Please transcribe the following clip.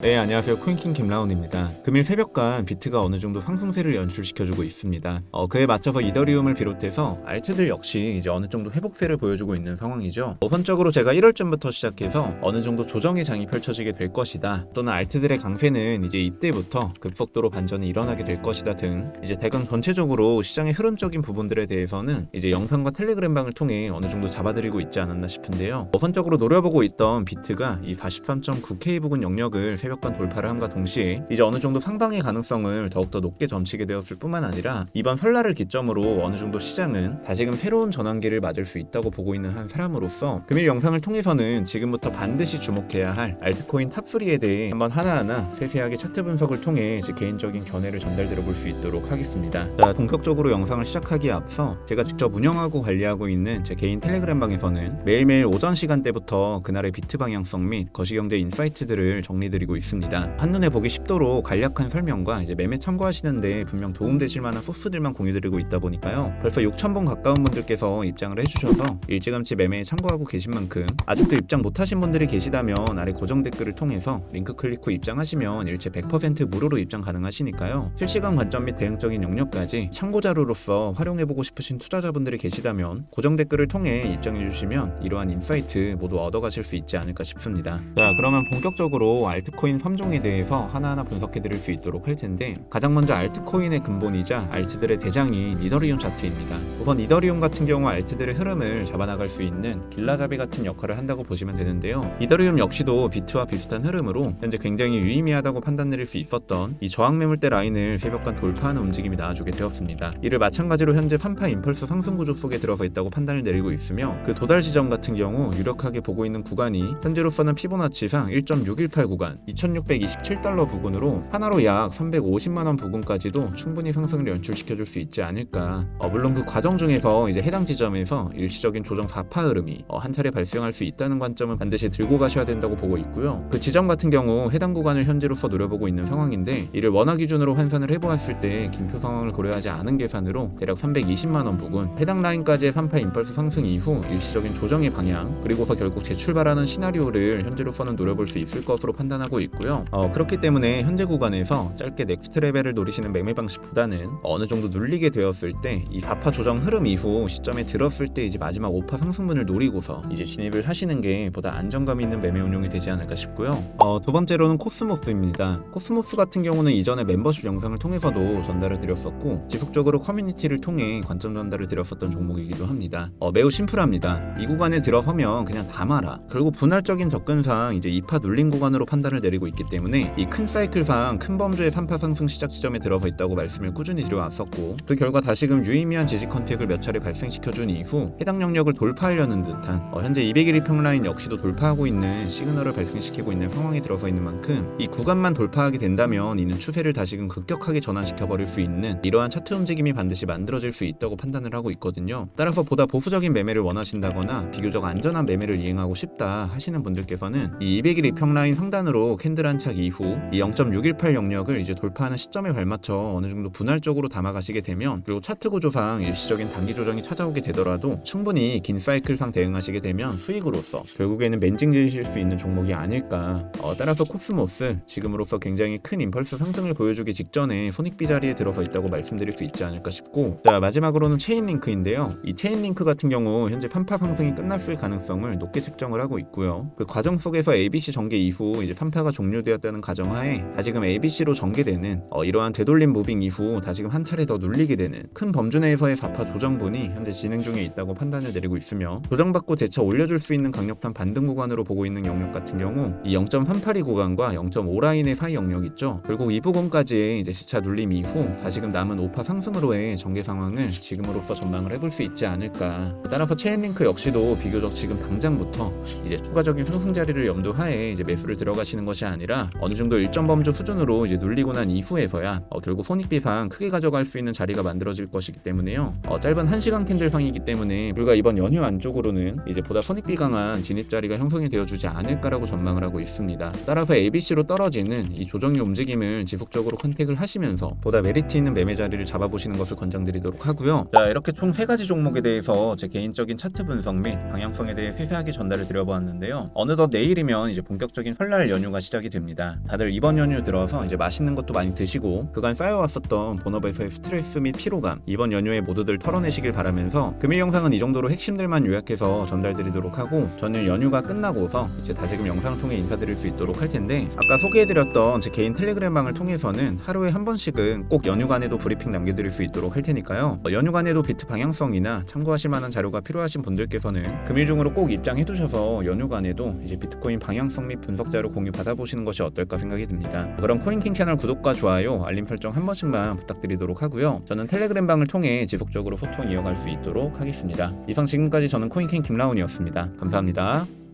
네, 안녕하세요. 코인킹 김라운입니다. 금일 새벽간 비트가 어느 정도 상승세를 연출시켜주고 있습니다. 그에 맞춰서 이더리움을 비롯해서 알트들 역시 이제 어느 정도 회복세를 보여주고 있는 상황이죠. 우선적으로 제가 1월쯤부터 시작해서 어느 정도 조정의 장이 펼쳐지게 될 것이다, 또는 알트들의 강세는 이제 이때부터 급속도로 반전이 일어나게 될 것이다 등 이제 대강 전체적으로 시장의 흐름적인 부분들에 대해서는 이제 영상과 텔레그램방을 통해 어느 정도 잡아드리고 있지 않았나 싶은데요. 우선적으로 노려보고 있던 비트가 이 43.9K 부근 영역을 새벽간 돌파를 함과 동시에 이제 어느 정도 상방의 가능성을 더욱더 높게 점치게 되었을 뿐만 아니라 이번 설날을 기점으로 어느 정도 시장은 다시금 새로운 전환기를 맞을 수 있다고 보고 있는 한 사람으로서 금일 영상을 통해서는 지금부터 반드시 주목해야 할 알트코인 탑3에 대해 한번 하나하나 세세하게 차트 분석을 통해 제 개인적인 견해를 전달드려 볼 수 있도록 하겠습니다. 자, 본격적으로 영상을 시작하기에 앞서 제가 직접 운영하고 관리하고 있는 제 개인 텔레그램방에서는 매일매일 오전 시간대부터 그날의 비트 방향성 및 거시경제 인사이트들을 정리드리고 있습니다. 한눈에 보기 쉽도록 간략한 설명과 이제 매매 참고하시는데 분명 도움되실 만한 소스들만 공유드리고 있다 보니까요. 벌써 6,000번 가까운 분들께서 입장을 해주셔서 일찌감치 매매에 참고하고 계신 만큼 아직도 입장 못하신 분들이 계시다면 아래 고정 댓글을 통해서 링크 클릭 후 입장하시면 일체 100% 무료로 입장 가능하시니까요. 실시간 관점 및 대응적인 영역까지 참고자료로서 활용해보고 싶으신 투자자분들이 계시다면 고정 댓글을 통해 입장해주시면 이러한 인사이트 모두 얻어가실 수 있지 않을까 싶습니다. 자, 그러면 본격적으로 알트코인 3종에 대해서 하나하나 분석해 드릴 수 있도록 할 텐데, 가장 먼저 알트코인의 근본이자 알트들의 대장인 이더리움 차트입니다. 우선 이더리움 같은 경우 알트들의 흐름을 잡아나갈 수 있는 길라잡이 같은 역할을 한다고 보시면 되는데요. 이더리움 역시도 비트와 비슷한 흐름으로 현재 굉장히 유의미하다고 판단내릴 수 있었던 이 저항 매물대 라인을 새벽간 돌파하는 움직임이 나와주게 되었습니다. 이를 마찬가지로 현재 판파 임펄스 상승 구조 속에 들어서 있다고 판단을 내리고 있으며, 그 도달 지점 같은 경우 유력하게 보고 있는 구간이 현재로서는 피보나치상 1.618 구간 2627달러 부근으로 하나로 약 350만원 부근까지도 충분히 상승을 연출시켜줄 수 있지 않을까. 물론 그 과정 중에서 이제 해당 지점에서 일시적인 조정 4파 흐름이 한 차례 발생할 수 있다는 관점은 반드시 들고 가셔야 된다고 보고 있고요. 그 지점 같은 경우 해당 구간을 현재로서 노려보고 있는 상황인데, 이를 원화 기준으로 환산을 해보았을 때 긴표 상황을 고려하지 않은 계산으로 대략 320만원 부근, 해당 라인까지의 3파 임펄스 상승 이후 일시적인 조정의 방향, 그리고서 결국 재출발하는 시나리오를 현재로서는 노려볼 수 있을 것으로 판단하고 있고요. 그렇기 때문에 현재 구간에서 짧게 넥스트 레벨을 노리시는 매매 방식보다는 어느 정도 눌리게 되었을 때 이 4파 조정 흐름 이후 시점에 들었을 때 이제 마지막 5파 상승분을 노리고서 이제 진입을 하시는 게 보다 안정감 있는 매매 운용이 되지 않을까 싶고요. 두 번째로는 코스모스입니다. 코스모스 같은 경우는 이전에 멤버십 영상을 통해서도 전달을 드렸었고, 지속적으로 커뮤니티를 통해 관점 전달을 드렸었던 종목이기도 합니다. 매우 심플합니다. 이 구간에 들어서면 그냥 담아라. 결국 분할적인 접근상 이제 2파 눌린 구간으로 판단을 내리고 있기 때문에 이 큰 사이클상 큰 범주의 판파 상승 시작 지점에 들어서 있다고 말씀을 꾸준히 드려왔었고, 그 결과 다시금 유의미한 지지 컨택을 몇 차례 발생시켜준 이후 해당 영역을 돌파하려는 듯한 현재 200일 이평 라인 역시도 돌파하고 있는 시그널을 발생시키고 있는 상황에 들어서 있는 만큼 이 구간만 돌파하게 된다면 이는 추세를 다시금 급격하게 전환시켜버릴 수 있는 이러한 차트 움직임이 반드시 만들어질 수 있다고 판단을 하고 있거든요. 따라서 보다 보수적인 매매를 원하신다거나 비교적 안전한 매매를 이행하고 싶다 하시는 분들께서는 이 200일 이평 라인 상단으로 캔들 안착 이후 이 0.618 영역을 이제 돌파하는 시점에 발맞춰 어느 정도 분할적으로 담아가시게 되면, 그리고 차트 구조상 일시적인 단기 조정이 찾아오게 되더라도 충분히 긴 사이클상 대응하시게 되면 수익으로서 결국에는 맨징지실 수 있는 종목이 아닐까. 따라서 코스모스 지금으로서 굉장히 큰 임펄스 상승을 보여주기 직전에 손익비 자리에 들어서 있다고 말씀드릴 수 있지 않을까 싶고, 자, 마지막으로는 체인링크인데요. 이 체인링크 같은 경우 현재 판파 상승이 끝났을 가능성을 높게 책정을 하고 있고요. 그 과정 속에서 ABC 전개 이후 이제 판파가 종료되었다는 가정하에 다시금 ABC로 전개되는 이러한 되돌림 무빙 이후 다시금 한 차례 더 눌리게 되는 큰 범주 내에서의 4파 조정분이 현재 진행 중에 있다고 판단을 내리고 있으며, 조정받고 재차 올려줄 수 있는 강력한 반등 구간으로 보고 있는 영역 같은 경우 이 0.382 구간과 0.5 라인의 사이 영역 있죠. 결국 이 부분까지의 이제 시차 눌림 이후 다시금 남은 5파 상승으로의 전개 상황을 지금으로서 전망을 해볼 수 있지 않을까. 따라서 체인링크 역시도 비교적 지금 당장부터 이제 추가적인 상승 자리를 염두하에 이제 매수를 들어가시는 것이 아니라 어느 정도 일정 범주 수준으로 이제 눌리고 난 이후에서야 결국 손익비상 크게 가져갈 수 있는 자리가 만들어질 것이기 때문에요. 짧은 1시간 캔들상이기 때문에 불과 이번 연휴 안쪽으로는 이제 보다 손익비 강한 진입 자리가 형성이 되어주지 않을까라고 전망을 하고 있습니다. 따라서 ABC로 떨어지는 이 조정의 움직임을 지속적으로 컨택을 하시면서 보다 메리트 있는 매매 자리를 잡아보시는 것을 권장드리도록 하고요. 자, 이렇게 총 3가지 종목에 대해서 제 개인적인 차트 분석 및 방향성에 대해 세세하게 전달을 드려보았는데요. 어느덧 내일이면 이제 본격적인 설날 연휴가 시작이 됩니다. 다들 이번 연휴 들어서 이제 맛있는 것도 많이 드시고 그간 쌓여왔었던 본업에서의 스트레스 및 피로감 이번 연휴에 모두들 털어내시길 바라면서 금일 영상은 이 정도로 핵심들만 요약해서 전달드리도록 하고 저는 연휴가 끝나고서 이제 다시금 영상을 통해 인사드릴 수 있도록 할 텐데 아까 소개해드렸던 제 개인 텔레그램 방을 통해서는 하루에 한 번씩은 꼭 연휴간에도 브리핑 남겨드릴 수 있도록 할 테니까요. 연휴간에도 비트 방향성이나 참고하실 만한 자료가 필요하신 분들께서는 금일 중으로 꼭 입장해두셔서 연휴간에도 이제 비트코인 방향성 및 분석 자료 공유 받아보시는 것이 어떨까 생각이 듭니다. 그럼 코인킹 채널 구독과 좋아요, 알림 설정 한 번씩만 부탁드리도록 하고요. 저는 텔레그램 방을 통해 지속적으로 소통 이어갈 수 있도록 하겠습니다. 이상 지금까지 저는 코인킹 김라운이었습니다. 감사합니다.